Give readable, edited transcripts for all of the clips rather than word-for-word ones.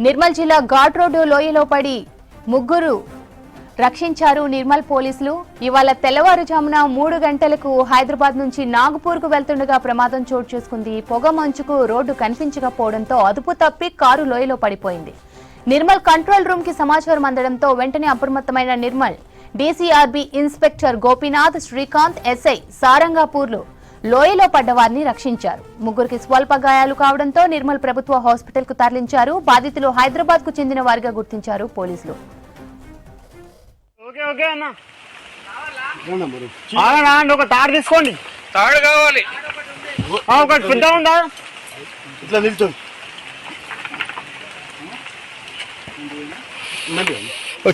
నిర్మల్ జిల్లా ఘాట్ రోడ్డు లోయలో పడి ముగ్గురు రక్షించారు నిర్మల్ పోలీసులు. ఇవాళ తెల్లవారుజామున 3 గంటలకు హైదరాబాద్ నుంచి నాగపూర్కు వెళ్తుండగా ప్రమాదం చోటు చేసుకుంది. పొగ మంచుకు రోడ్డు కనిపించకపోవడంతో అదుపు తప్పి కారు లోయలో పడిపోయింది. నిర్మల్ కంట్రోల్ రూమ్ కి సమాచారం అందడంతో వెంటనే అప్రమత్తమైన Nirmal DCRB inspector Gopinath, Srikanth, SI సారంగాపూర్లు లోయలో పడ్డ వారిని రక్షించారు. ముగ్గురికి స్వల్ప గాయాలు కావడంతో నిర్మల్ ప్రభుత్వ హాస్పిటల్ కు తరలించారు. బాధితులు హైదరాబాద్ కు చెందిన వారిగా గుర్తించారు పోలీసులు. ఒక తాడు తీసుకోండి. తాడు కావాలి. ఒకటి పెద్ద ఉందా? ఇట్లా నిల్చోండి.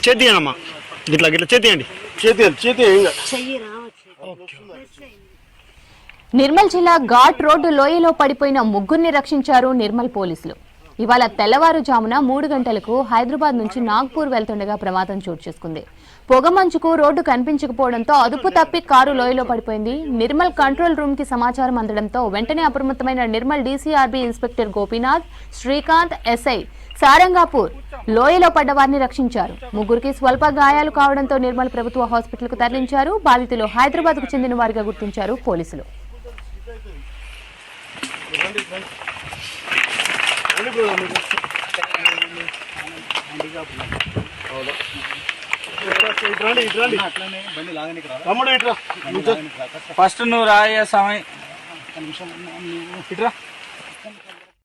చేతియమ్మా, గిట్లా గిట్లా చేతియండి. చేతి నిర్మల్ జిల్లా ఘాట్ రోడ్డు లోయలో పడిపోయిన ముగ్గురిని రక్షించారు నిర్మల్ పోలీసులు. ఇవాళ తెల్లవారుజామున 3 గంటలకు హైదరాబాద్ నుంచి నాగ్పూర్ వెళ్తుండగా ప్రమాదం చోటు చేసుకుంది. పొగమంచుకు రోడ్డు కనిపించకపోవడంతో అదుపు తప్పి కారు లోయలో పడిపోయింది. నిర్మల్ కంట్రోల్ రూమ్ కి సమాచారం అందడంతో వెంటనే అప్రమత్తమైన Nirmal DCRB inspector Gopinath, Srikanth, SI Sarangapur లోయలో పడ్డ వారిని రక్షించారు. ముగ్గురికి స్వల్ప గాయాలు కావడంతో నిర్మల్ ప్రభుత్వ హాస్పిటల్ కు తరలించారు. బాధితులు హైదరాబాద్ కు చెందిన వారిగా గుర్తించారు పోలీసులు. ఫస్ట్ నువ్వు రాయ సమయం ఇట్రా.